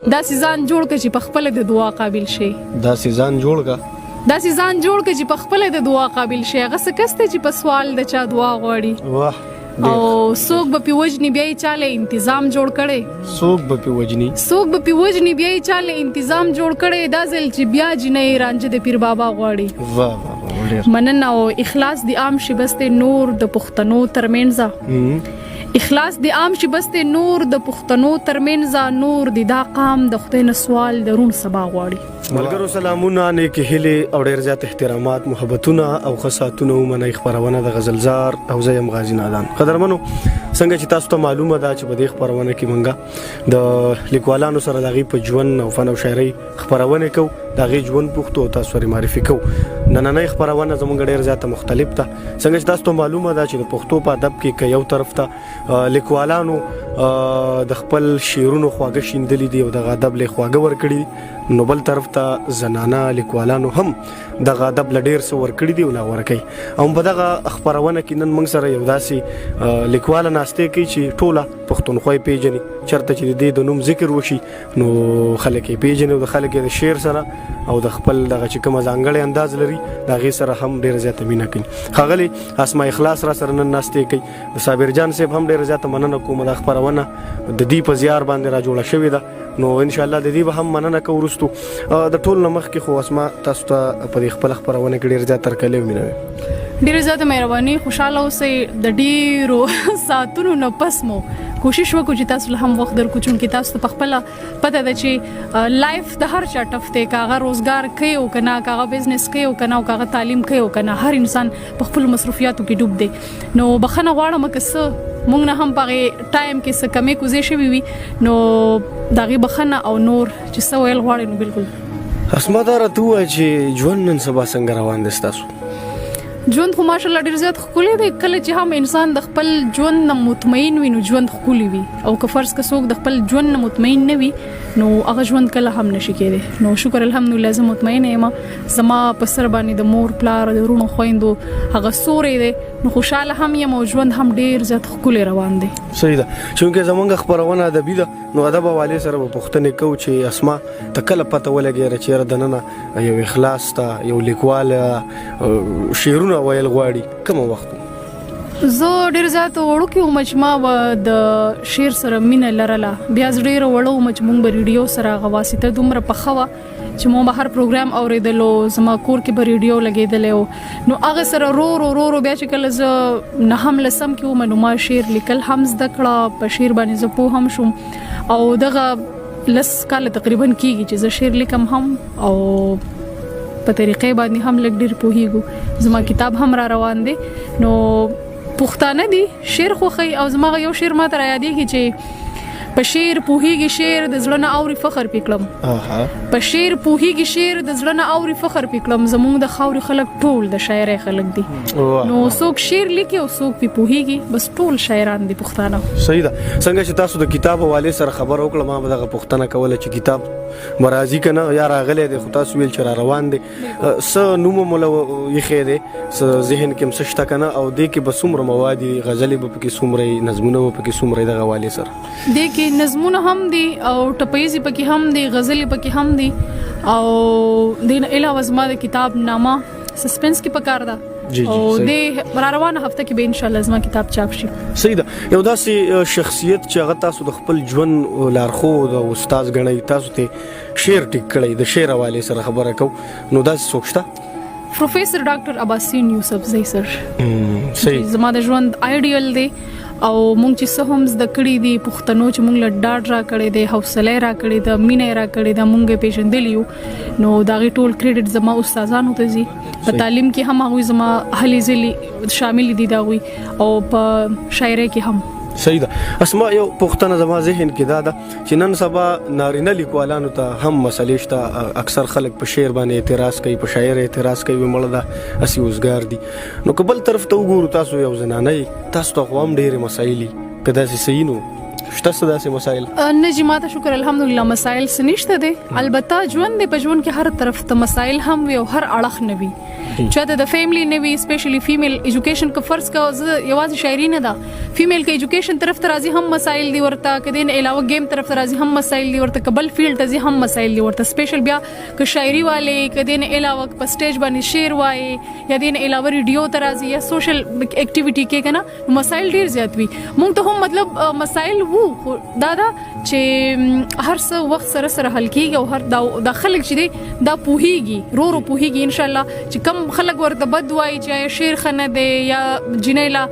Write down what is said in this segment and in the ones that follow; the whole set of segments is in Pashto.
داسې ځان جوړ کړه چې په خپله د دعا قابل شي. داسې ځان جوړ کړه چې په خپله د دعا قابل شي. هغه څه کس دی چې په سوال د چا دعا غواړي. واه. او څوک به پې وجني بیا یې چاله انتظام جوړ کړی. څوک به پې وجني بیا یې چاله انتظام جوړ کړی. دا ځل چې بیا جنۍ رانجه د پیر بابا غواړي. واه. مننه او اخلاص دی عام شي بس نور د پښتنو ترمنځ. اخلاص دی عام شي بس نور د پښتنو ترمنځ. نور دی دا قام د خدای نه سوال درون سبا غواړي. ملګرو سلامونه، نیکی هیلې او ډېر زیات احترامات، محبتونه او خاصاتونه ومنئ. خپرونه د غزلزار او زه یم غازي نادان. قدرمنو، څنګه چې تاسو ته معلومه ده چې په دې خپرونه کې مونږه د لیکوالانو سره د هغې په ژوند او فن او شاعرۍ خپرونې کوو، د هغې ژوند پوښتو او تاسو سره معرفي کوو. نننۍ خپرونه زموږ ډېر زیاته مختلف ده. څنګه چې تاسو ته معلومه ده چې د پښتو په ادب کې که یو طرف ته لیکوالانو د خپل شعرونو خواږه شیندلي دي او دغه ادب له خواږه ورکړي، نو بل طرف ته زنانه لیکوالانو هم دغه ادب له ډېر څه ورکړي دي او لا ورکوي. او په دغه خپرونه کې نن موږ سره یو داسې لیکواله ناستې کوي چې ټوله پښتونخوا یې پیژني. چېرته چې د دې د نوم ذکر وشي نو خلک یې پیژني او د خلک یې د شعر سره او د خپل دغه چې کومه ځانګړی انداز لري د هغې سره هم ډېره زیاته مینه کوي. ښاغلي اسماء اخلاص را سره نن ناستې کوي. د صابر جان صاحب هم ډېره زیاته مننه کوم. دا خپرونه د دې په زیار باندې را جوړه شوې ده، نو انشاءالله د دې به هم مننه کوو وروستو. د ټول نه مخکې خو اسماء تاسو ته په دې خپله خپرونه کې ډېر زیات ترکلې ومینوي. ډېره زیاته مهرباني، خوشحاله اوسئ. د ډېرو ساعتونو نه پس مو کوشش وکړو چې تاسو له هم وخت درکړو، چونکې تاسو ته په خپله پته ده چې لایف د هر چا ټف دی. که هغه روزګار کوي او که نه، که هغه بزنس کوي او که نه، او که هغه تعلیم کوي او که نه، هر انسان په خپلو مصروفیاتو کې ډوب دی. نو بخښنه غواړم که څه مونږ نه هم په هغې ټایم کې څه کمې کوزې شوي وي، نو د هغې بخښنه او نور چې څه ویل غواړئ نو بالکل. اسما دا راته ووایه چې ژوند نن سبا څنګه روان دی ستاسو؟ ژوند خو ماشاءالله ډېر زیات ښکلی دی. کله چې هم انسان د خپل ژوند نه مطمئن وي نو ژوند ښکلی وي، او که فرض که څوک د خپل ژوند نه مطمئن نه وي نو هغه ژوند کله هم نشي کېدی. نو شکر الحمدلله زه مطمئنه یم. زما په سر باندې د مور پلار د وروڼو خویندو هغه سوری دی، نو خوشحاله هم یم او ژوند هم ډېر زیات ښکلی روان دی. صحیح ده. چونکې زمونږ خپرونه ادبي ده، نو ادب حوالې سره به پوښتنې کوو چې اسما ته کله پته ولګېده چې یاره دننه یو اخلاص ته یو لیکوال شعرونه ویل غواړي، کومه وخت؟ زه ډېر زیات وړوکې وم چې ما به د شعر سره مینه لرله. بیا زه ډېره وړه وم چې مونږ به ریډیو سره هغه واسطه دومره پخه وه چې مو به هر پروګرام اورېدلو. زما کور کې به ریډیو لګېدلی و، نو هغه سره رو بیا چې کله زه نهم لسم کې وم نو ما شعر لیکل هم زده کړه. په شعر باندې زه پوه هم شوم، او دغه 10 کاله تقریبا کېږي چې زه شعر لیکم هم، او په طریقې باندې هم لږ ډېر پوهېږو. زما کتاب هم را روان دی. نو پښتانه دي، شعر خوښوي، او زما یو شعر ما ته را یادېږي چې په شعر پوهېږي شعر د زړه نه اوري فخر پې کړم. په شعر پوهېږي شعر د زړه نه اوري فخر پې کړم. زموږ د خاورې خلک ټول د شاعرۍ خلک دي، نو څوک شعر لیکي او څوک پې پوهېږي، بس ټول شاعران دي پښتانه. صحیح ده. څنګه چې تاسو د کتاب حوالې سره خبر وکړه، ما به دغه پوښتنه کوله چې کتاب مرازي که نه یا راغلی دی، خو تاسو ویل چې را روان دی. څه نوم مو ایښی دی، څه ذهن کې هم څه شته که نه، او دې کې به څومره مواد وي، غزلې به پکې څومره، نظمونه به پکې څومره دغه حوالې سره؟ دې کې نظمونه هم دي او ټپیزې پکې هم دي، غزلې پکې هم دي، او دې نه علاوه زما د کتاب نامه سسپنس کې پکار ده. او دې را روانه هفته کې به انشاءالله زما کتاب چاپ شي. صحیح ده. یو داسې شخصیت چې هغه تاسو د خپل ژوند لارښود او استاد ګڼئ، تاسو ته شعر ټیک کړی، د شعر حوالې سره خبره کوو، نو داسې څوک شته؟ پروفیسر ډاکټر عباسین یوسفزی سر. صحیح. زما د ژوند آیډیل دی، او مونږ چې څه هم زده کړي دي، پښتنو چې مونږ له ډاډ را کړی دی، حوصله را کړې ده، مینه را کړې ده، مونږ یې پیژندلی یو، نو د هغې ټول کریډټ زما استادانو ته ځي. په تعلیم کې هم هغوی زما هلې ځلې شامل دي د هغوی، او په شاعرۍ کې هم. صحیح ده. اسما یو پوښتنه زما ذهن کې دا ده چې نن سبا نارینه لیکوالانو ته هم مسلې شته. اکثر خلک په شعر باندې اعتراض کوي، په شاعر اعتراض کوي، مړه ده هسې اوزګار دي. نو که بل طرف ته وګورو، تاسو یو زنانه یې، تاسو ته خو هم ډېرې مسایل دي، که داسې صحیح نو؟ شته څه داسې مسایل نه جی ماته شکر الحمدلله مسایل سنشته دي البته ژوند په ژوند کې هر طرف ته مسایل هم وي او هر اړخ نه وي چې د فیملی نه وي سپیشلی فیمیل ایجوکیشن کو فرض کا یوازې شاعری نه ده فیمیل کې ایجوکیشن طرف ته راځي هم مسایل دي ورته کدين علاوه گیم طرف ته راځي هم مسایل دي ورته قبل فیلډ ته ځي هم مسایل دي ورته سپیشل بیا ک شاعری والے کدين علاوه په سټیج باندې شعر وایي یا دین علاوه ریډیو ته راځي یا سوشل اکټیویټی کې کنه مسایل ډیر زیات وي مونږ ته هم مطلب مسایل وو دا چې هر څه وخت سره سره حل کیږي او هر د خلک چې دی دا پوهیږي رو پوهیږي ان شاء الله چې کم خلک ورته بد وایي چې شعر خنه دی یا جنیلا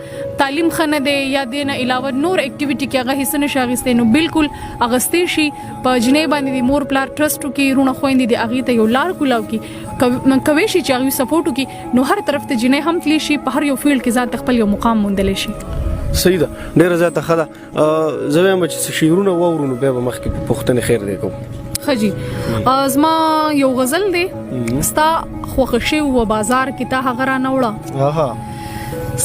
تعلیم خنه دی یا دین علاوه نور اکټیویټی کې هغه حصہ نشه غستې نو بالکل اغستې شي په جنې باندې مور پلار ټرست کی رونه خويندې دی اغه ته یو لار کولاو کی کوي شي چې هغه سپورټ کی نو هر طرف ته جنې هم تلی شي په هر یو فیلډ کې ذات خپل یو مقام موندل شي صحیح ده ډیره زیاته خدا زویم چې شعرونه وورونو به مخکې پښتنه خیر دی کوم خجی ازما یو غزل دی ستا خوښي و بازار کې تا هغه را نوړه اها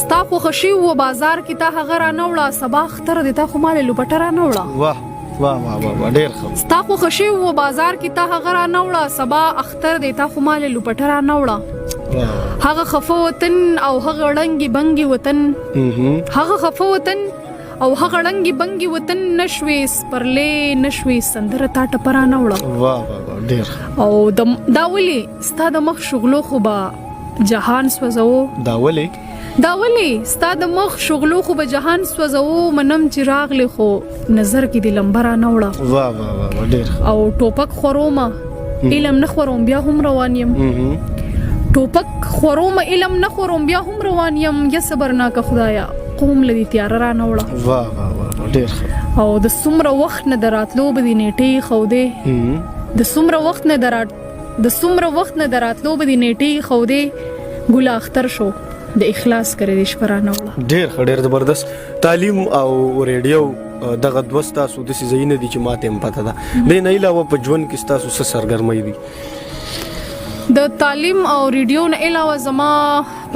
ستا خوښي و بازار کې تا هغه را نوړه سبا اختر دی تا خو مال لوپټه را نوړه واه واه واه ډیر ښه ستا خوښي و بازار کې تا هغه را نوړه سبا اختر دی تا خو مال لوپټه را نوړه هغه خفه وطن او هغه ړنګي بنګي وطن هغه خفه وطن او هغه ړنګي بنګي وطن نشوي سپرلې نشوي سندره تا ټپرانه وړه واه واه ډیر او دا ولي ستا د مخ شغلو خو با جهان سوځو دا ولي ستا د مخ شغلو خو به جهان سوځو منم چراغ له خو نظر کې د لمبرانه وړه واه واه واه ډیر او ټوپک خورومه علم نه خوروم بیا هم روان يم ټوپک خوروم علم نه خوروم بیا هم روان يم یا صبرناک خدایا قوم لدی تیار را نوړه واه واه واه ډیر ښه او د سمره وخت نه دراتلو به دی نیټي خو دې د سمره وخت نه دراتلو به دی نیټي خو دې ګل اختر شو د اخلاص کړې د شپرا نوړه ډیر زبردست تعلیم او ریډیو دغه دوستا سو د سيزینه دي چې ماته هم پته ده د نه علاوه په ژوند کې تاسو څه سرګرمي دي د تعلیم او ریډیو نه علاوه زما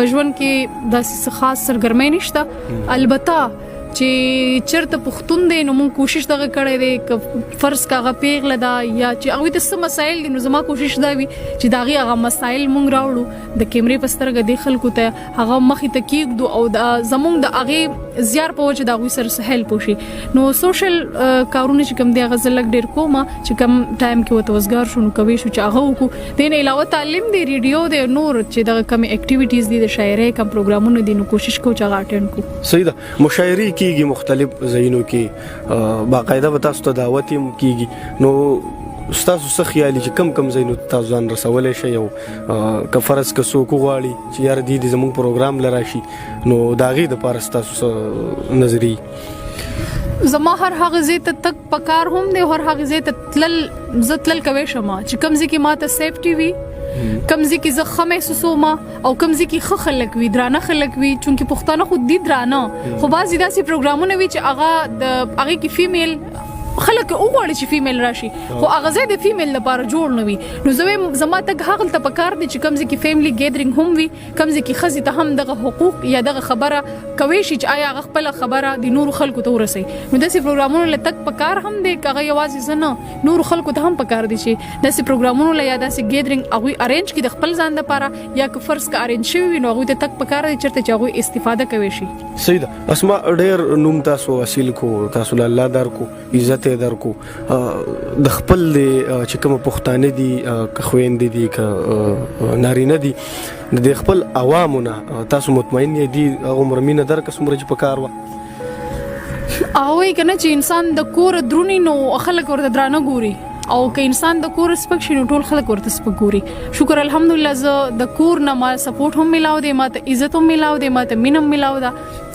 په ژوند کې د خاص سرګرمي نشته البته چې چرته پښتون دی نو مون کوشش دغه کړی دی ک فرض کاغه پیغله دا یا چې هغه د سم مسایل دي نو زما کوشش دا وي چې داغي هغه مسایل مونږ راوړو د کیمرې په سترګه د خلکو ته هغه مخې ته کېږدو او د زمونږ د هغه زیار په وجه دا غوي سره سهل پوشي نو سوشل کارونه چې کوم دی هغه زلک ډیر کومه چې کوم ټایم کې وته وزګار شو نو کوي شو چې هغه وکړو د نه علاوه تعلیم دی ریډیو دی نور چې دغه کم اکټیویټیز دي د شاعرۍ کم پروګرامونه دي نو کوشش کو چې هغه اټینډ کو صحیح ده مشاعري کیږي مختلف ځایونو کې باقاعده به تاسو ته دعوت هم کیږي نو تاسو څه خیالي چې کم ځایونو تاسو ځان رسولې شي او کفرس کسو کو غواړي چې یار دې زموږ پروګرام لراشي نو داغي د پاره تاسو نظری زما هر هغه زی ته تک پکار هم دی هر هغه زی ته تلل کوي شمه چې کم زی کې ماته سیفټي وي کمزې کې زخه محسوسومه او کمزې کې خه خلک وي درانه خلک وي چونکه پښتانه خود دي درانه خو بعضی داسې پروګرامونه وي چې هغه کې فیمیل خلک وګوري چې فیمیل راشي خو هغه زه د فیمیل لپاره جوړ نه وي نو زه زما تک هغه ته پکار دي چې کمزې کې فیملی ګیدرینګ هم وي کمزې کې خزي ته هم دغه حقوق یا دغه خبره کوي چې آیا هغه خپل خبره د نور خلکو ته ورسي نو داسې پروګرامونه لتک پکار هم دي کغه یوازې زنه نور خلکو ته هم پکار دي چې داسې پروګرامونه یا داسې ګیدرینګ هغه ارینج کړي د خپل ځان لپاره یا که فرض کا ارینج شوی نو هغه ته تک پکار دي چرته چې هغه استفاده کوي شي صحیح ده اسما ډېر نوم تاسو اصل کو تاسو الله دار کو عزت در کو د خپل چې کوم پښتانه دي که خويندې دي که نارینه دي د خپل عوامونه تاسو مطمئن دي عمر مين در قسم رج پکار وا او کنه چې انسان د کور درونی نو خلک ورته درانه ګوري او که انسان د کور سپک شي نو ټول خلک ورته سپک ګوري شکر الحمدلله زه د کور نه ما سپورټ هم ملاو دی ماته عزت هم ملاو دی ماته مینم ملاو دا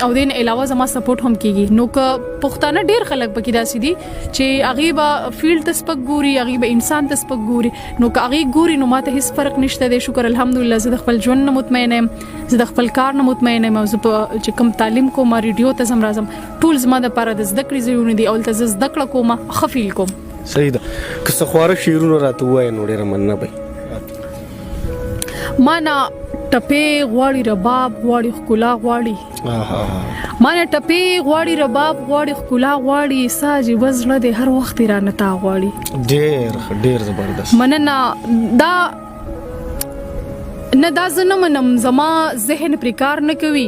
او دین علاوه زما سپورټ هم کیږي نو که پښتانه ډیر خلک پکې داسې دي چې هغه به فیلډ ته سپک ګوري هغه به انسان ته سپک ګوري نو که هغه ګوري نو ماته هیڅ فرق نشته دی شکر الحمدلله زه د خپل ژوند نه مطمئن یم زه د خپل کار نه مطمئن یم زه چې کوم تعلیم کوم ریډیو ته زم راځم ټول زما د لپاره د زده کړې ځایونه دي او ته زه زده کړه کوم خفیل کوم صحیح ده که څه خواره شیرونه راته وای نو ډیر مننه به معنا ټپه غواړي رباب غواړي خکلا غواړي مانه ټپې غواړي رباب غواړي ښکلا غواړي ساج وزړه د هر وخت را نتا غواړي. ډېر زبردست مننه. دا نه دا زنه منم زما ذهن پر کار نه کوي،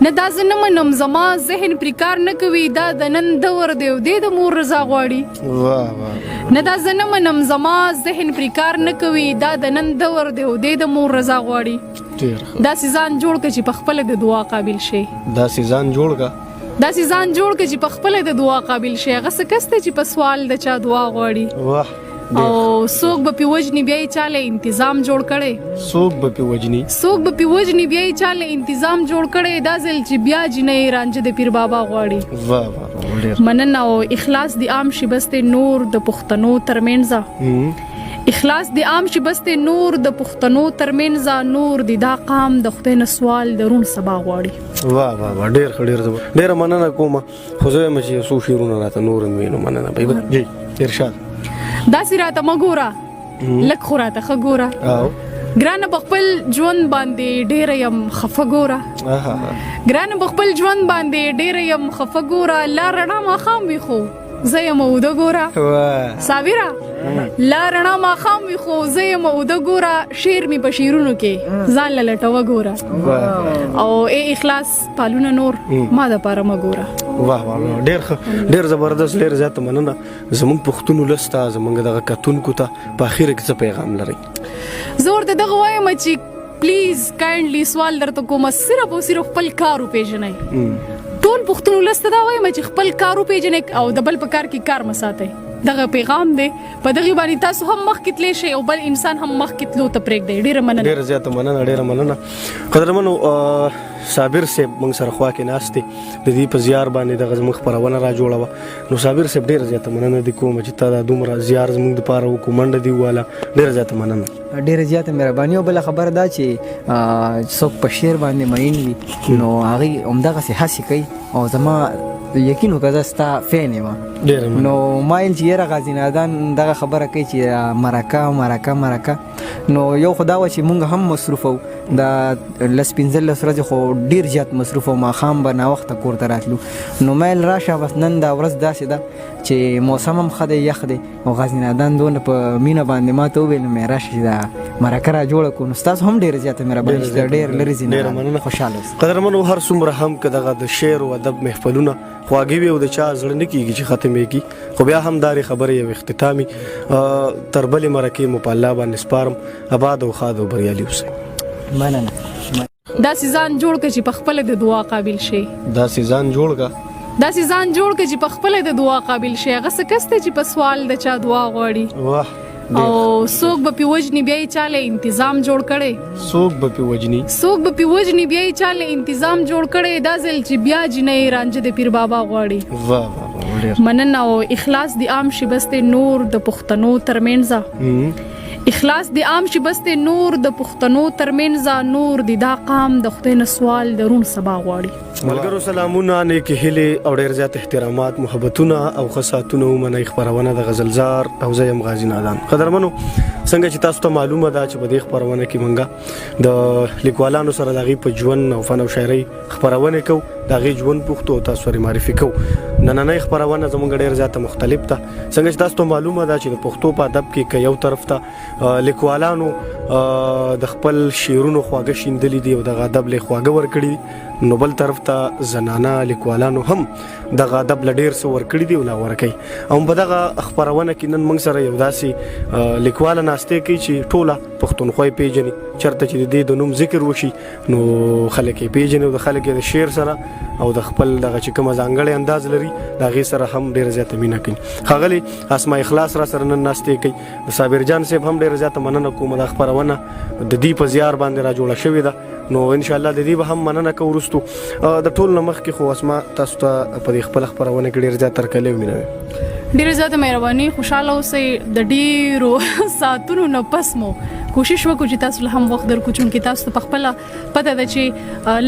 نه دا زنه منم زما ذهن پر کار نه کوي، دا د نن دور دی او د مور رضا غواړي. نه دا زنه منم زما ذهن پر کار نه کوي، دا د نن دور دی او د مور رضا غواړي. دا سيزان جوړ کړي چې په خپل د دعا قابل شي. دا سيزان جوړ کړي چې په خپل د دعا قابل شي. هغه څه کسته چې په سوال د چا دعا غواړي. واه او څوک به پیوجنی بیا چاله تنظیم جوړ کړي. څوک به پیوجنی بیا چاله تنظیم جوړ کړي. دا ځل چې بیا جنې رانجه د پیر بابا غواړي. واه مننه. او اخلاص دی عام شي بس نور د پښتنو ترمنځ. اخلاص دی عام شي بس نور د پښتنو ترمنځ. نور دی دا قام د خدای نه سوال درون سبا غواړي. واه ډېر مننه کوم. خو زه مې سو شیرونه راته نور وینم. مننه به جی ارشاد. دا سراته مګورا لک خوراته خګورا ګران بخپل ژوند باندې ډېر يم خفګورا. ګران بخپل ژوند باندې ډېر يم خفګورا. لا رڼا ما خام وي خو زه یم اوده ګورا. صابره لا رڼا ما خام وي خو زه یم اوده ګورا. شعر می په شیرونو کې ځان لټو ګورا. او ای اخلاص پالونه نور ما د پاره مګورا. واه ډېر زبردست. ډېر زیات مننه. زموږ پښتون ولستا زموږ دغه کتونکو ته په اخر کې څه پیغام لري؟ زور دغه وایم چې پلیز کایندلی سوال درته کوم. صرف او صرف خپل کار وپېژنئ. ټول پښتون ولستا دا وایم چې خپل کار وپېژنئ او د بل په کار کې کار مساتئ. دغه پیغام دی. په دغه باندې تاسو هم مخکې تللی شئ او بل انسان هم مخکې تلو ته پرېږدئ. ډېره مننه. قدرمنو صابر صاحب موږ سره خوا کې ناست دی. د دې په زیار باندې دغه زموږ خپرونه را جوړوه. نو صابر صاحب ډېره زیاته مننه دې کوم چې تا دا دومره زیار زموږ دپاره وکړو. منډه دې وواله. ډېره زیاته مننه. ډېره زیاته مهرباني. او بله خبره دا چې څوک په شعر باندې مین وي نو هغوی همدغسې هڅې کوي. او زما یقین وکړه زه ستا فین یم. نو ما ویل چې یاره غازي نادان دغه خبره کوي چې مرکه. نو یو خو دا وه چې مونږ هم مصروف وو. دا 15 ورځې خو ډېر زیات مصروف وو. ماښام به ناوخته کور ته راتلو. نو ما ویل راشه بس نن دا ورځ داسې ده چې موسم هم ښه دی یخ دی. او غازي نادان دونه په مینه باندې ما ته وویل مې راشه چې دا مرکه را جوړه کړو. نو ستاسو هم ډېره زیاته مهرباني چې ډېر لرې ځي. خوشحاله اوسئ. قدرمنو هر څومره هم که دغه د شعر او ادب محفلونه خواږه وي او د چا زړه نه کېږي چې ختمېږي، خو بیا هم دارې خبرې یو اختتامي تر بلې مرکې مو په الله باندې سپارم. آباد او ښاد او بریالي اوسئ. مننه. داسې ځان جوړ کړه چې په خپله د دعا قابل شي. داسې ځان جوړ کړه چې په خپله د دعا قابل شي. هغه څه کس دی چې په سوال د چا دعا غواړي. واه او څوک به پې وجني بیا یې چاله انتظام جوړ کړی. څوک به پې وجني بیا یې چاله انتظام جوړ کړی. دا ځل چې بیا جنۍ رانجه د پیر بابا غواړي. مننه. او اخلاص دی عام شي بس نور د پښتنو ترمنځ. اخلاص دی عام شي بس نور د پښتنو ترمنځ. نور دی دا قام د خدای نه سوال درون سبا غواړي. ملګرو سلامونه، نیکې هیلې او ډېر زیات احترامات، محبتونه او ښه ساعتونه ومنئ. خپرونه د غزلزار او زه یم غازي نادان. قدرمنو څنګه چې تاسو ته معلومه ده چې په دې خپرونه کې مونږ د لیکوالانو سره د هغوی په ژوند او فن او شاعرۍ خپرونې کوو، د هغوی ژوند پوښتو او تاسو سره معرفي کوو. نننۍ خپرونه زموږ ډېر زیاته مختلف ده. څنګه چې تاسو ته معلومه ده چې د پښتو په ادب کې که یو طرف ته لیکوالانو د خپل شعرونو خواږه شیندلي دي او دغه ادب له خواږه ورکړي دي، نو بل طرف ته زنانه لیکوالانو هم دغه ادب له ډېر څه ورکړي دي او لا ورکوي. او په دغه خپرونه کې نن موږ سره یو داسې لیکواله ناستې کوي چې ټوله پښتونخوا یې پېژني. چېرته چې د دې د نوم ذکر وشي نو خلک یې پېژني او د خلک یې د شعر سره او د خپل دغه چې کومه ځانګړی انداز لري د هغې سره هم ډېره زیاته مینه کوي. ښاغلي اسماء اخلاص را سره نن ناستې کوي. د صابر جان صاحب هم ډېره زیاته مننه کوم. دا خپرونه د دې په زیار باندې را جوړه شوې ده. نو انشاءالله د دې به هم مننه کوو وروستو. د ټول نه مخکې خو اسماء تاسو ته په دې خپله خپرونه کې ډېر زیات ترکلې ومینوي. ډېره زیاته مهرباني. خوشحاله اوسئ. د ډېرو ساعتونو نه پس مو کوشش وکړو چې تاسو له هم وخت درکړو، چونکې تاسو ته پخپله پته ده چې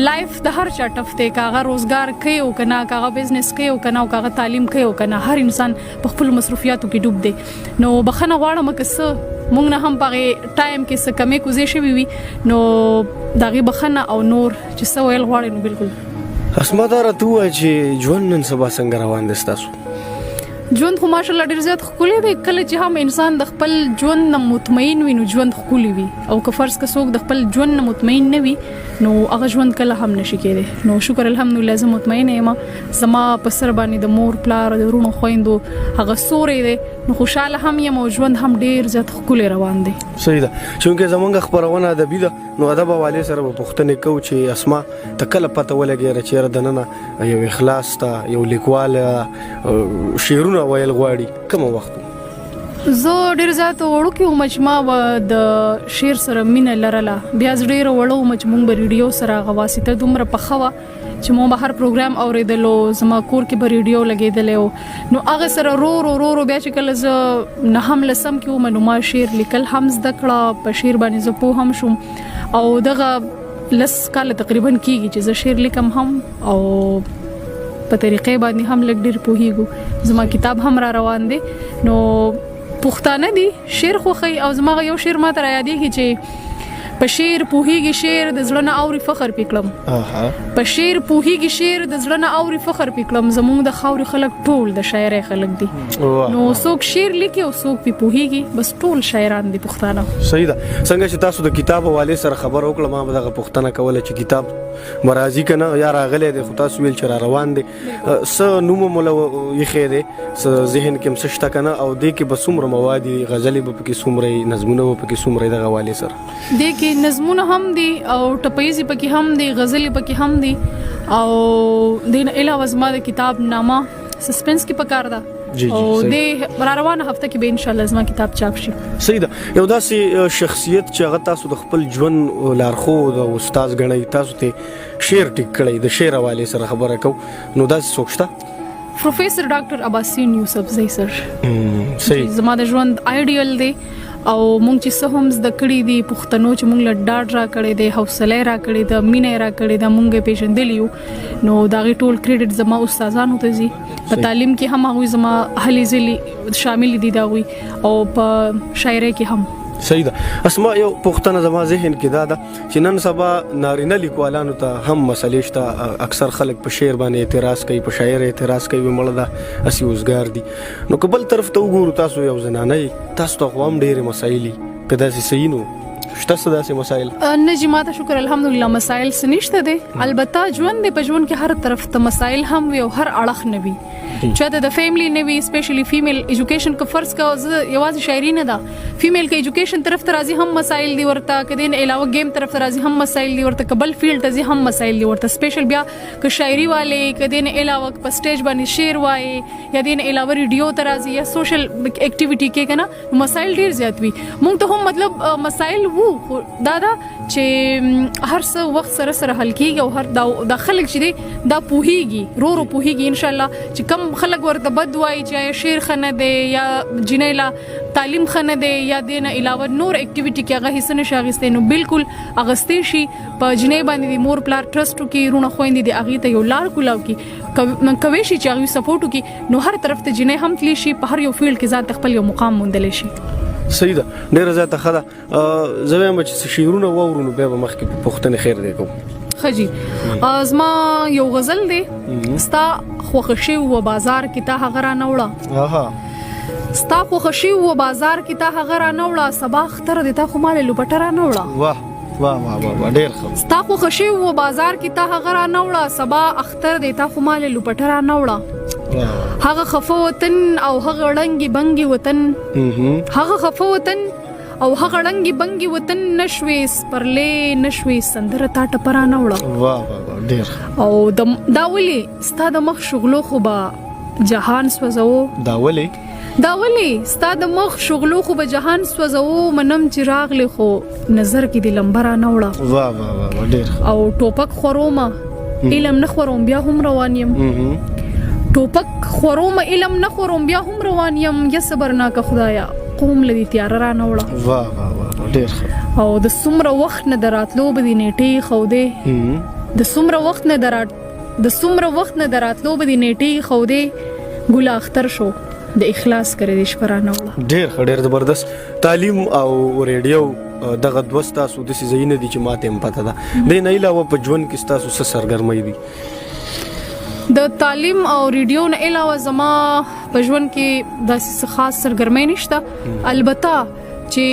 لایف د هر چا ټف دی. که هغه روزګار کوي او که نه، که هغه بزنس کوي او که نه، او که هغه تعلیم کوي او که نه، هر انسان په خپلو مصروفیاتو کې ډوب دی. نو بخښنه غواړم که څه مونږ نه هم په هغې ټایم کې څه کمې کوزې شوي وي، نو د هغې بخښنه او نور چې څه ویل غواړئ نو بلکل اسما دا راته وایي چې ژوند نن سبا څنګه روان دی ستاسو؟ ژوند خو ماشاءالله ډیر زیات ښکلی دی. کله چې هم انسان د خپل ژوند نه مطمئن وي نو ژوند ښکلی وي، او که فرض که څوک د خپل ژوند نه مطمئن نه وي نو هغه ژوند کله هم نشي کېدی. نو شکر الحمدلله زه مطمئنه یم، زما په سر باندې د مور پلار د ورونو خویندو هغه سوری دی، نو خوشاله هم یم او ژوند هم ډیر زیات ښکلی روان دی. صحیح ده. چونکه زمونږ خبرونه ادبي ده نو ادب حواله سره به پوښتنه کوو چې اسما ته کله پته ولګي چې دننه یو اخلاص ته یو لیکوال شعرونه ویل غواړي کوم وخت؟ زه ډیر زیات وړوکی وم چې ما د شعر سره مینه لرله. بیا زه ډیر وړو وم چې مونږ به ریډیو سره هغه واسطه دومره پخه وه چې مونږ به هر پروګرام اوریدلو، زما کور کې به ریډیو لګېدلی، نو هغه سره رو بیا چې کله زه نهم لسم کې وم نو ما شعر لیکل هم زده کړه، په شعر باندې زه پوه هم شوم، او دغه لس کاله تقریبا کېږي چې زه شعر لیکم هم او په طریقې باندې هم لږ ډېر پوهیږو. زما کتاب هم را روان دی. نو پښتانه دي شعر خوښوي، او زما یو شعر ماته را یادېږي چې په شعر پوهیږي شعر د زړه نه اوري فخر پې کړم، په شعر پوهیږي شعر د زړه نه اوري فخر پې کړم، زموږ د خاورې خلک ټول د شاعرۍ خلک دي. نو څوک شعر لیکي او څوک پې پوهیږي، بس ټول شاعران دي پښتانه. صحیح ده. څنګه چې تاسو د کتاب حواله سره خبر وکړه ما به دغه پوښتنه کوله چې کتاب مرাজি کنه یا راغلی دی، خو تاسو ویل چې را روان دی، څه نوم مولا یخې دی، څه ذهن کې مسشته کنه، او دې کې به څومره مواد دي، غزلې به پکې څومره، نظمونه به پکې څومره دغه حواله سره؟ دې کې نظمونه هم دي او ټپیزي پکې هم دي، غزلې پکې هم دي، او دین علاوه زما د کتاب نامه سسپنس کې پکار ده او د روانه هفته کې به ان شاء الله زما کتاب چاپ شي. صحیح ده. یو داسې شخصیت چې هغه تاسو د خپل ژوند لارښود او استاد ګڼئ، تاسو ته شعر ټیک کړی، د شعر حواله سره خبره کو، نو داسې څوک شته؟ پروفیسر ډاکټر عباسین یوسفزئی سر. صحیح. زما د ژوند آیډیل دی، او مونږ چې څه هم زده کړي دي، پښتنو چې مونږ له ډاډ را کړی دی، حوصله را کړې ده، مینه را کړې ده، مونږ پیژندلی یو، نو دا غي ټول کریډټ زما استادانو ته زی. په تعلیم کې هم هغه زما هلي ځلي شامل دي دا وي، او په شاعرۍ کې هم. صحیح ده. اسما یو پښتنه زما ذهن کې دا ده چې نن سبا نارینه لیکوالانو ته هم مسلې شته، اکثر خلک په شعر باندې اعتراض کوي، په شاعر اعتراض کوي، مړه ده اسی وزګار دي. نو قبل طرف ته وګورو تاسو یو زنانه، تاسو ته قوم ډېر مسایل کدا سي صحیح نو شته څه داسې مسایل؟ نه جی ماته شکر الحمدلله مسایل سنشته دي. البته ژوند دی، په ژوند کې هر طرف ته مسایل هم وي او هر اړخ نه وي، چې د فیملی نه وي، سپیشلی فیمیل ایجوکیشن کو فرض کا یوازې شاعري نه ده، فیمیل کې ایجوکیشن طرف ته راځي هم مسایل دي ورته، کدين علاوه گیم طرف ته راځي هم مسایل دي ورته، قبل فیلډ ته ځي هم مسایل دي ورته، سپیشل بیا ک شاعري والے کدين علاوه په سټیج باندې شعر وایي یا دین علاوه ریډیو ته راځي یا سوشل اکټیویټي کې کنه مسایل ډیر زیات وي. مونږ ته هم مطلب مسایل وو دا چې هر څه وخت سره سره حل کیږي، او هر دا خلک چې دي دا پوهیږي، رو پوهیږي ان شاء الله، چې کم خلک ورته بد وایي چې شعر خنه دی یا جنیلا تعلیم خنه دی یا دین علاوه نور اکټیویټي کې هغه حصہ نشه اغستې، نو بالکل اغستې شي په جنې باندې مور پلار ټرست کې رونه خويندې دي اغه ته یو لار کولاو کې کوي شي چې هغه سپورټ کې، نو هر طرف ته جنې هم تلی شي، په هر یو فیلډ کې ځان خپل یو مقام موندل شي. صحیح ده. ډیره زیاته خدا زویم چې شعرونه وورونو به مخکې په پښتنه خیر دی کو خجی. ازما یو غزل دی، ستا خوښشي و بازار کې تا هغه را نوړه، ستا خوښشي و بازار کې تا هغه را نوړه، سبا اختر دی تا خو مال لوپټه را نوړه. واه واه واه ډیر ښه. ستا خوښشي و بازار کې تا هغه را نوړه، سبا اختر دی تا خو مال لوپټه را نوړه. هغه خفه وطن او هغه ړنګي بنګي وطن، هغه خفه وطن او هغه ړنګي بنګي وطن، نشوي سپرلې نشوي سندره تا ټپرانه وړه. واه واه ډیر. او دا ولي ستا د مخ شغلو خو به جهان سوځو، دا ولي ستا د مخ شغلو خو به جهان سوځو، منم چې راغلی خو نظر کې د لمبرانه وړه. واه واه واه ډیر. او ټوپک خورومه علم نه خورم بیا هم روان یم، ټوپک خوروم علم نه خورم بیا هم روان یم، یا صبرناک خدایا قوم لدی تیار را نوړه. واه واه واه ډیر ښه. او د څومره وخت نه دراتلو به د نیټې خو دې، د څومره وخت نه دراتلو به د نیټې خو دې، ګل اختر شو د اخلاص کړې د شپرا نوړه. ډیر زبردست. تعلیم او ریډیو دغه دوستا سو د سيزینه دي چې ماته هم پته ده. د نه علاوه په ژوند کې تاسو څه سرګرمي دي؟ د تعلیم او ریډیو نه علاوه زما په ژوند کې داسې خاص سرګرمۍ نشته. البته چې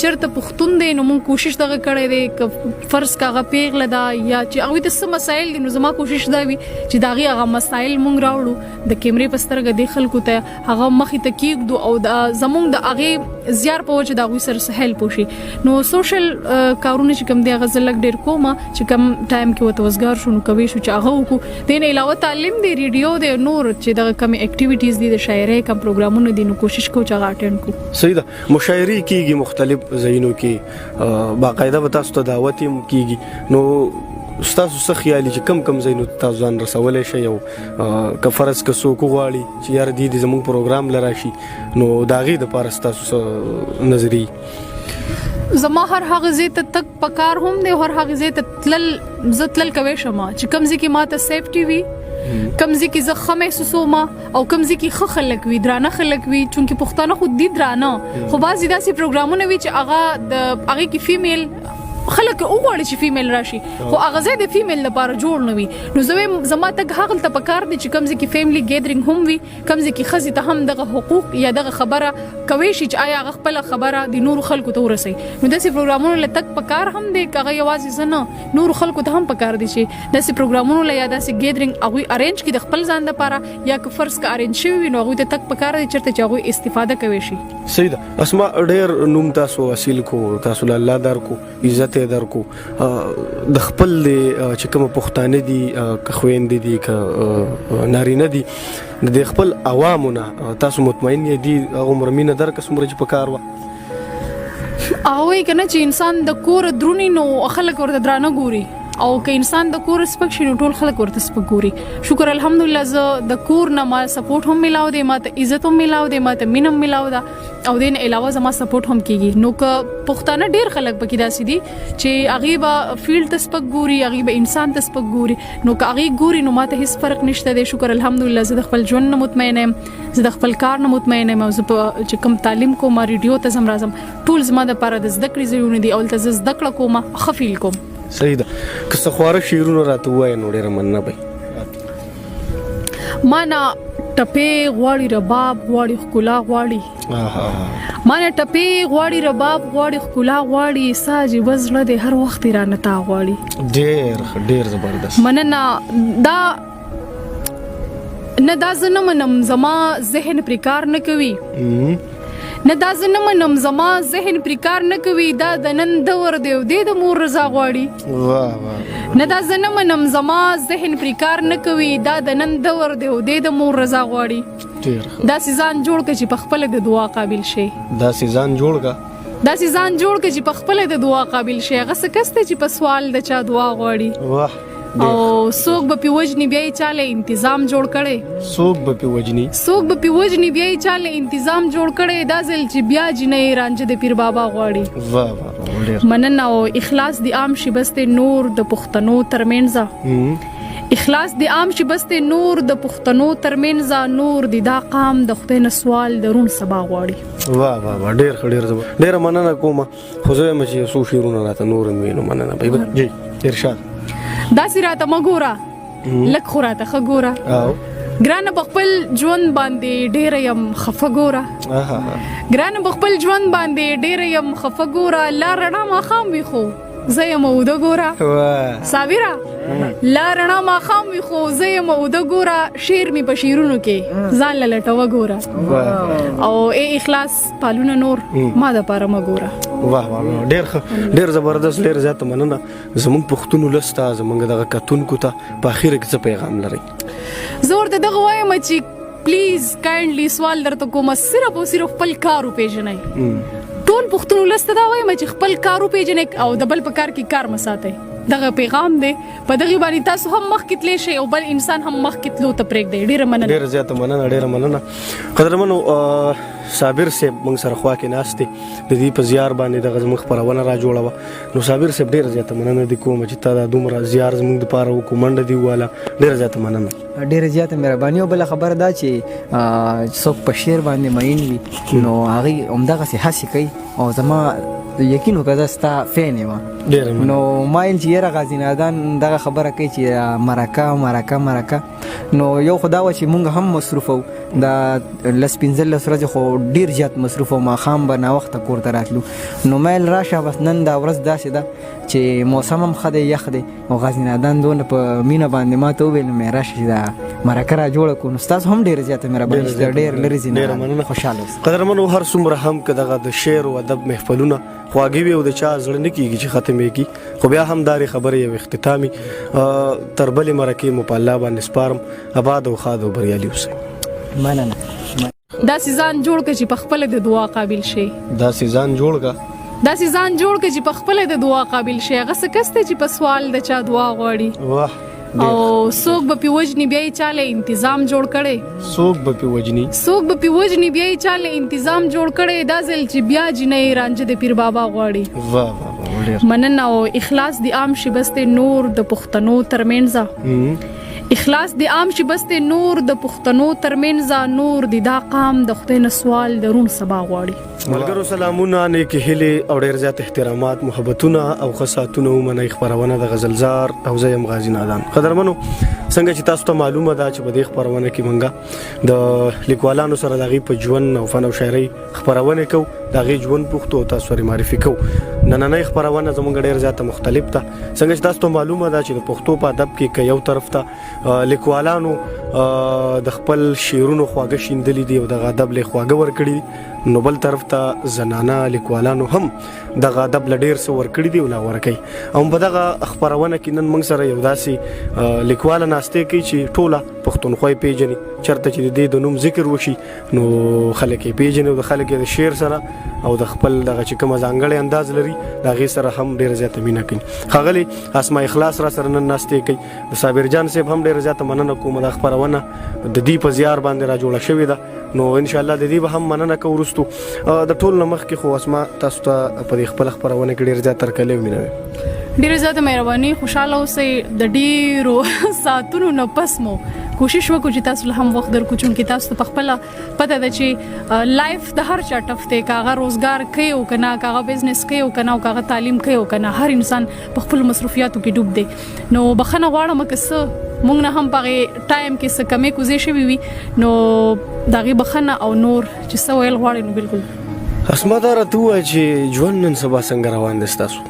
چرته پښتون دی نو مونږ کوشش دغه کړی دی ک فرض کاغه پیغله دا یا چې هغه د سم مسایل دي نو زما کوشش دا وي چې داغي هغه مسایل مونږ راوړو د کیمرې په سترګه د خلکو ته هغه مخې ته کېږدو او د زمونږ د هغه زیار په وجه داغوي سره سهل پوشي. نو سوشل کارونه چې کوم دی هغه زلک ډیر کومه چې کوم ټایم کې وته وزګار شو نو کوي شو چې هغه وکړو. دین علاوه تعلیم دی ریډیو دی نور چې دغه کم اکټیویټیز دي د شاعرۍ کم پروګرامونه دي نو کوشش کوو چې هغه اټینډ کو. صحیح ده. مشاعري کیږي مختلف ځایونو کې باقاعده به تاسو ته دعوت هم کیږي نو تاسو څه خیالي چې کم ځایونو تاسو ځان رسولای شئ او که فرض که څوک غواړي چې یار دې زموږ پروګرام لراشي نو داغي د پاره تاسو نظری زما هر هغه زی ته تک پکار هم دی هر هغه زی ته تلل کوي شمه چې کم زی کې ماته سیفټي وي کمزې کې زه ښه محسوسوم او کمزې کې ښه خلک وي درانه خلک وي چونکې پښتانه خو دي درانه خو بعضې داسې پروګرامونه وي چې هغه کې فیمیل خلک وغواړي چې فیمیل راشي خو هغه ځای د فیمیل لپاره جوړ نه وي نو زه زما تک هغلته پکار دي چې کمزې کې فیملی ګیدرینګ هم وي کمزې کې ښځې ته هم دغه حقوق یا دغه خبره کوي شي چې آیا هغه خپله خبره د نورو خلکو ته ورسوي نو داسې پروګرامونو له تک پکار هم دی که هغه یوازې زه نه نورو خلکو ته هم پکار دي چې داسې پروګرامونو له یا داسې ګیدرینګ هغوی ارینج کړي د خپل ځان لپاره یا که فرض که ارینج شوي وي نو هغوی ته تک پکار دی چېرته چې هغوی استفاده کوي شي. صحیح ده. اسما ډېر نوم تاسو اصیل کو تاسو له الله درکو عزت یې درکو د خپل چې کوم پښتانه دي که خويندې دي که نارینه دي د خپل عوامونه تاسو مطمئن یې دي هغه مرمینه درک څومره چې پکار و هغه کنه چې انسان د کور درونی نو خلک ورته درانه ګوري او که انسان د کور سپک شي نو ټول خلک ورته سپک ګوري. شکر الحمدلله زه د کور نه ما سپورټ هم ملاو دی ماته عزت هم ملاو دی ماته مینه هم ملاو ده او دین علاوه زما سپورټ هم کیږي نو که پښتانه ډیر خلک پکې داسې دي چې هغه به فیلډ ته سپک ګوري هغه به انسان ته سپک ګوري نو که هغه ګوري نو ماته هیڅ فرق نشته دی. شکر الحمدلله زه د خپل ژوند نه مطمئن یم زه د خپل کار نه مطمئن یم او زه چې کوم تعلیم کوم ریډیو ته زم راځم ټول زما د لپاره د زده کړې ځایونه دي او ته زه زده کړه کوم ښه فیل کوم. صحیح ده. که څه خواره شعرونه راته ووایې نو ډېره مننه به ما نه ټپې غواړي رباب غواړي ښکلا غواړي ما نه ټپې غواړي رباب غواړي ښکلا غواړي ساجي وزړه دې هر وخت رانه تا غواړي. ډېر زبردست مننه. دا زه نه منم زما ذهن پرې کار نه کوي نه دا زه نه منم زما ذهن پرې کار نه کوي دا د نن دور دی او دی د مور رضا غواړي نه دا زه نه منم زما ذهن پرې کار نه کوي دا د نن دور دی او دی د مور رضا غواړي. داسې ځان جوړ کړه چې په خپله د دعا قابل شي داسې ځان جوړ کړه چې په خپله د دعا قابل شي هغه څه کس دی چې په سوال د چا دعا غواړي او څوک به پی وجنی بیا یې چاله انتظام جوړ کړي څوک به پی وجنی بیا یې چاله انتظام جوړ کړي دا ځل چې بیا جنې رانجه د پیر بابا غواړي. مننه او اخلاص دی عام شي بس نور د پښتنو ترمنځ اخلاص دی عام شي بس نور د پښتنو ترمنځ نور دی دا قام د خدای نه سوال درون سبا غواړي. واه ډېر مننه کوم خو زه مې څو شعرونه راته نور وینم مننه به جی ارشاد داسې راته مګوره لک خو راته ښه ګوره ګرانه په خپل ژوند باندې ډېره یم خفه ګوره لا رڼا ماښام وي خو زه یم اوده ګوره صابره لا رڼا ماښام وي خو زه یم اوده ګوره شعر مې په شعرونو کې ځان له لټوه ګوره او اخلاص پالونه نور ما دپاره مه ګوره. واه ډېر زبردست ډېر زیاته مننه. زموږ پښتون ولس ته زموږ دغه کتونکو ته په اخره کې څه پیغام لرئ؟ زه ورته دغه وایم چې پلیز کایندلی سوال درته کوم صرف او صرف خپل کار وپېژنئ ټول پښتون ولس ته دا وایم چې خپل کار وپېژنئ او د بل په کار کې کار مه ساتئ. دغه پیغام دی په دغه باندې تاسو هم مخکې تللی شئ او بل انسان هم مخکې تلو ته پرېږدئ. ډېره زیاته مننه. قدرمنو صابر صاحب موږ سره خوا کې ناست دی د دې په زیار باندې دغه زموږ خپرونه را جوړوه نو صابر صاحب ډېره زیاته مننه دي کوم چې تا دا دومره زیار زموږ دپاره وکړو منډه دې وواله ډېره زیاته مننه. ډېره زیاته مهرباني او بله خبره دا چې څوک په شعر باندې مین وي نو هغوی همدغسې هڅې کوي او زما یقین وکړه زه ستا فین یم نو ما ویل چې یاره غازي نادان دغه خبره کوي چې مرکه نو یو خدا و چې مونږ هم مصروف وو دا لس پنځه لس ورځې خو ډیر زیات مصروف وو ماښام به ناوخته کور ته راتلو نو میل راشه بس نن دا ورځ داسې ده چې موسم هم ښه دی یخ دی او غازي نادان دونه په مینه باندې ما ته وویل نو مې راشه چې دا مرکه را جوړه کړو نو ستاسو هم ډېره زیاته مهرباني چې ډېر لرې ځینې خوشحاله اوسئ. قدرمنو هر څومره هم که دغه د شعر او ادب محفلونه خواږه وي او د چا زړه نه کېږي چې ختمېږي خو بیا هم دارې خبرې یو اختتامي تر بلې مرکې مو په الله باندې سپارم. آباد او ښاد او بریالي اوسئ. مننه. داسې ځان جوړ کړه چې په خپله د دعا قابل شي. داسې ځان جوړ کړه چې په خپله د دعا قابل شي. هغه څه کس دی چې په سوال د چا دعا غواړي. واه او څوک به پې وجني بیا یې چاله انتظام جوړ کړی. څوک به پې وجني بیا یې چاله انتظام جوړ کړی. دا ځل چې بیا جنۍ رانجه د پیر بابا غواړي. واه مننه او اخلاص دی عام شي بس نور د پښتنو ترمنځ. اخلاص دی عام شي بس نور د پښتنو ترمنځ. نور دی دا قام د خدای نه سوال درون سبا غواړي. ملګرو سلامونه نیکې هیلې او ډېر زیات احترامات محبتونه او خصاتونه ومنئ. خپرونه د غزلزار او زه یم غازي نادان. قدرمنو څنګه چې تاسو ته معلومه ده چې په دې خپرونه کې مونږه د لیکوالانو سره د هغوی په ژوند او فن او شاعرۍ خپرونه کوو د هغوی ژوند پوښتو او تاسو ورې معرفي کوو. نننۍ خپرونه زموږ ډېر زیاته مختلف ده. څنګه چې تاسو ته معلومه ده چې د پښتو په ادب کې که یو طرف ته لیکوالانو د خپل شعرونو خواږه شیندلي دي او دغه ادب له خواږه ورکړي دي نو بل طرف ته زنانه لیکوالانو هم دغه ادب له ډېر څه ورکړي دي او لا ورکوي. او په دغه خپرونه کې نن موږ سره یو داسې لیکواله ناستې کوي چې ټوله پښتونخوا یې پیژني. چېرته چې د دې د نوم ذکر وشي نو خلک یې پیژني او د خلک یې د شعر سره او د خپل دغه چې کومه ځانګړی انداز لري د هغې سره هم ډېره زیاته مینه کوي. ښاغلي اسماء اخلاص را سره نن ناستې کوي. د صابر جان صاحب هم ډېره زیاته مننه کوم. دا خپرونه د دې په زیار باندې را جوړه شوې ده نو انشاءالله د دې به هم مننه کوو وروستو. د ټول نه مخکې خو اسماء تاسو ته په دې خپله خپرونه کې ډېر زیات ترکلی ومینوي. ډېره زیاته مهرباني. خوشحاله اوسئ. د ډېرو ساعتونو نه پس مو کوشش وکړو چې تاسو له هم وخت درکړو چونکې تاسو ته په خپله پته ده چې لایف د هر چا ټف دی. که هغه روزګار کوي او که نه، که هغه بزنس کوي او که نه، او که هغه تعلیم کوي او که نه، هر انسان په خپلو مصروفیاتو کې ډوب دی. نو بخښنه غواړم که څه مونږ نه هم په هغې ټایم کې څه کمې کوزې شوي وي نو د هغې بخښنه او نور چې څه ویل غواړئ نو بالکل. اسماء دا راته ووایه چې ژوند نن سبا څنګه روان دی ستاسو؟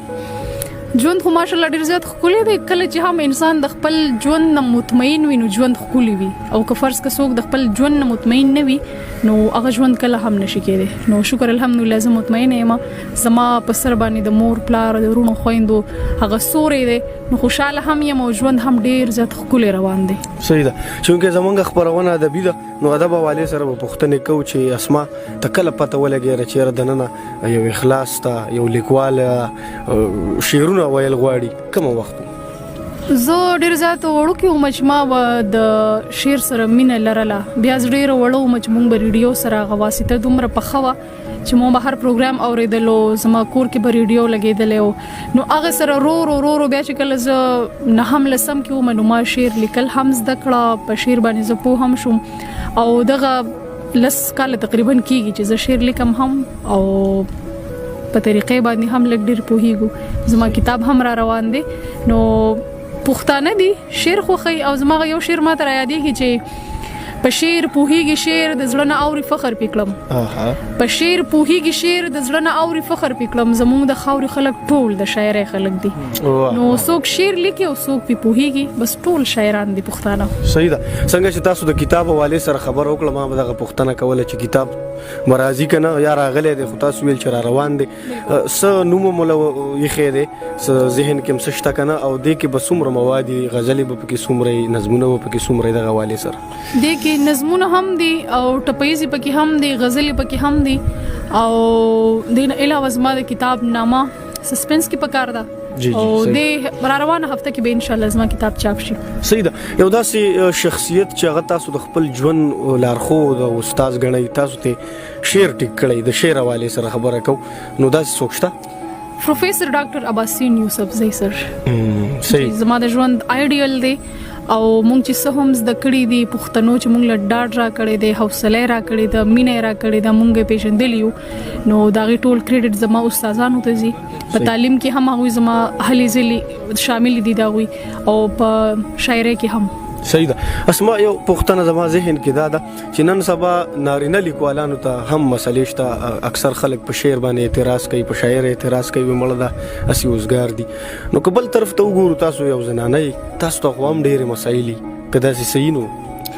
ژوند خو ماشاءالله ډېر زیات ښکلی دی. کله چې هم انسان د خپل ژوند نه مطمئن وي نو ژوند ښکلی وي. او که فرض که څوک د خپل ژوند نه مطمئن نه وي نو هغه ژوند کله هم نشي کېدی. نو شکر الحمدلله زه مطمئنه یم. زما په سر باندې د مور پلار د وروڼو خویندو هغه سوری دی نو خوشحاله هم یم او ژوند هم ډېر زیات ښکلی روان دی. صحیح ده. چونکې زمونږ خپرونه ادبي ده نو ادب حوالې سره به پوښتنې کوو چې اسماء ته کله پته ولګېده چې یاره دننه یو اخلاص ته یو لیکوال شعرونه ویل غواړي کومه وخت؟ زه ډېر زیات وړوکې وم چې ما به د شعر سره مینه لرله. بیا زه ډېره وړه وم چې مونږ به ریډیو سره هغه واسطه دومره پخه وه چې مو به هر پروګرام اورېدلو. زما کور کې به ریډیو لګېدلی و نو هغه سره رو بیا چې کله زه نهم لسم کې وم نو ما شعر لیکل هم زده کړه. په شعر باندې زه پوه هم شوم او دغه لس کاله تقریبا کېږي چې زه شعر لیکم هم او په طریقې باندې هم لږ ډېر پوهېږو. زما کتاب هم را روان دی. نو پښتانه دي شعر خوښوي او زما یو شعر ما ته را یادېږي چې په شعر پوهېږي شعر د زړه نه اوري فخر پې کړم. په شعر پوهېږي شعر د زړه نه اوري فخر پې کړم. زموږ د خاورې خلک ټول د شاعرۍ خلک دي. نو څوک شعر لیکي او څوک پې پوهېږي بس ټول شاعران دي پښتانه. صحیح ده. څنګه چې تاسو د کتاب حوالې سره خبره وکړه ما به دغه پوښتنه کوله چې کتاب مرازي که نه یا راغلی دی خو تاسو ویل چې را روان دی. څه نوم مو له ایښی دی؟ څه ذهن کې هم څه شته که نه؟ او دې کې به څومره مواد وي؟ غزلې به پکې څومره نظمونه به پکې څومره دغه حوالې سره؟ دې کې نظمونه هم دي او ټپیزې پکې هم دي، غزلې پکې هم دي او دې نه علاوه زما د کتاب نامه سسپنس کې پکار ده او د را روانه هفته کې به ان شاء الله زما کتاب چاپ شي. صحیح ده. یو داسې شخصیت چې هغه تاسو د خپل ژوند لارښود او استاد ګڼئ، تاسو ته شعر ټیک کړی، د شعر حوالې سره خبره کوو نو داسې څوک شته؟ پروفیسر ډاکټر عباسین یوسفزی سر. صحیح. زما د ژوند آیډیل دی او مونږ چې څه هم زده کړي دي پښتنو چې مونږ له ډاډ را کړی دی، حوصله را کړې ده، مینه را کړې ده، مونږ پیژندلی یو نو د هغې ټول کریډټ زما استادانو ته ځي. په تعلیم کې هم هغوی زما هلې ځلې شامل دي د هغوی او په شاعرۍ کې هم صحیح ده. اسما یو پښتنه زما ذهن کې دا ده چې نن سبا نارینه لیکوالانو ته هم مسلې شته. اکثر خلک په شعر باندې اعتراض کوي، په شاعر اعتراض کوي، مړه ده اسی اوسګار دي. نو که بل طرف ته وګورو تاسو یو زنانه تاسو ته قوم ډېرې مسایل که داسې صحیح نو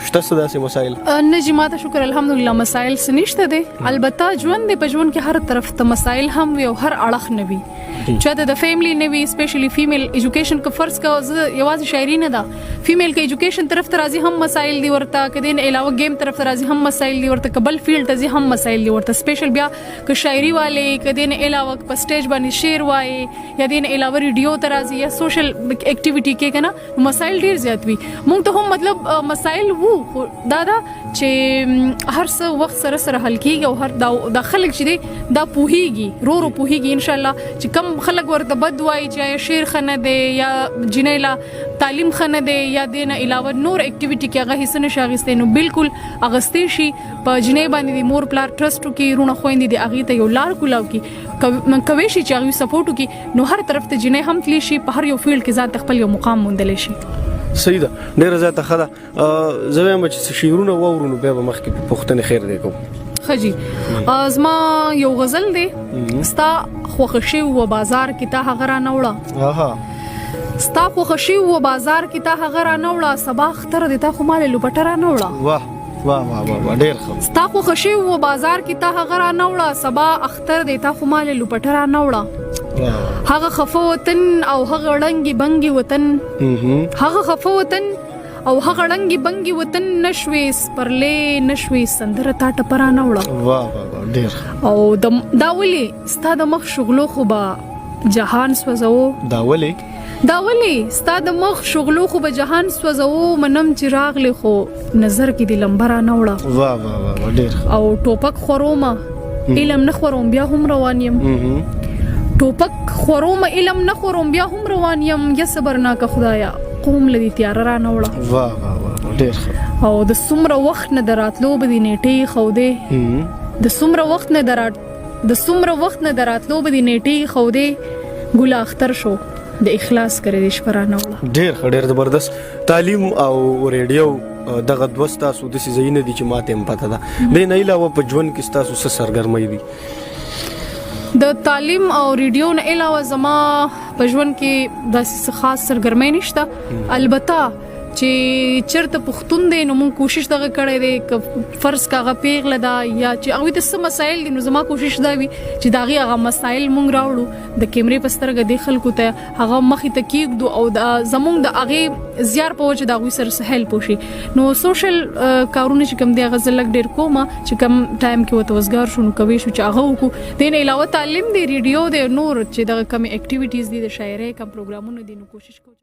شته څه داسې مسایل؟ نه جی ماته شکر الحمدلله مسایل سنشته دي. البته ژوند دی، په ژوند کې هر طرف ته مسایل هم وي او هر اړخ نه وي. چې د فیملی نه وي، سپیشلی فیمیل ایجوکیشن کا فرض کا یوازې شاعري نه ده، فیمیل کا ایجوکیشن طرف ته راځي هم مسایل دي ورته، کدين علاوه گیم طرف ته راځي هم مسایل دي ورته، قبل فیلډ ته هم مسایل دي ورته. سپیشل بیا ک شاعري والے کدين علاوه په سټیج باندې شعر وایي یا دین علاوه ریډیو ته راځي یا سوشل اکټیویټي کې کنه مسایل ډیر زیات وي. مونږ ته هم مطلب مسایل وو دا چې هر څه وخت سره سره حل کیږي او هر دا خلک چې دی دا پوهیږي رو پوهیږي ان شاء الله. چې کم خلک ورته بد وایي چې شعر خنه دی یا جنیلا تعلیم خنه دی یا دین علاوه نور اکټیویټي کې هغه حصہ نشه اغستې، نو بالکل اغستې شي په جنې باندې د مور پلار ټرست کی رونه خويندې دی اغه ته یو لار کولاو کی کوي شي چې هغه سپورټ کی، نو هر طرف ته جنې هم تلی شي، په هر یو فیلډ کې ځان خپل یو مقام موندل شي. صحیح ده. ډیره زیاته خدا زویم چې شعرونه وورونو به مخکې په پښتنه خیر دی کوم خجی. ازما یو غزل دی ستا خوښشي و بازار کې تا هغه را نوړه. اها ستا خوښشي و بازار کې تا هغه را نوړه، سبا اختر دی تا خو مال لوپټه را نوړه. واه واه واه واه ډیر ښه. ستا خوښشي و بازار کې تا هغه را نوړه، سبا اختر دی تا خو مال لوپټه را نوړه. هغه خفه وطن او هغه ړنګي بنګي وطن، هغه خفه وطن او هغه ړنګي بنګي وطن، نشوي سپرلې نشوي سندره تا ټپرانه وړه. واه واه واه ډیر. او دا ولي ستا د مخ شغلو خو به جهان سوځو. دا ولي ستا د مخ شغلو خو به جهان سوځو، منم چې راغلی خو نظر کې دی لمبرانه وړه. واه واه واه ډیر. او ټوپک خورومه علم نه خوروم بیا هم روان یم، ټوپک خورومه علم نه خوروم بیا هم روان یم، یا صبرناک خدایا قوم لدی تیار را نوړه. واه واه واه ډیر ښه. او د څومره وخت نه دراتلو به دی نیټه خو دې، د څومره وخت نه دراتلو به دی نیټه خو دې، ګل اختر شو د اخلاص کرے د شپرا نوړه. ډیر ډیر زبردست. تعلیم او ریډیو دغه دوستا سو د سيزینه دي چې ماته هم پته ده. د نه علاوه په ژوند کې تاسو څه سرګرمۍ دي؟ د تعلیم او ریډیو نه علاوه زما په ژوند کې د خاص سرګرمۍ نشته. البته چې چرته پښتون دی نو مونږ کوشش دغه کړی دی ک فرض کاغه پیغله دا یا چې هغه د سم مسایل دي، نو زما کوشش دا وي چې داغي هغه مسایل مونږ راوړو د کیمرې په سترګه د خلکو ته هغه مخې ته کېږدو او د زمونږ د هغه زیار په وجه داغوي سره سهل پوشي. نو سوشل کارونه چې کوم دی هغه زلک ډیر کومه چې کم ټایم کې وته وزګار شو نو کوي شو چې هغه وکړو. دین علاوه تعلیم دی، ریډیو دی، نور چې دغه کم اکټیویټیز دي، د شاعرۍ کم پروګرامونه دي، نو کوشش کوم.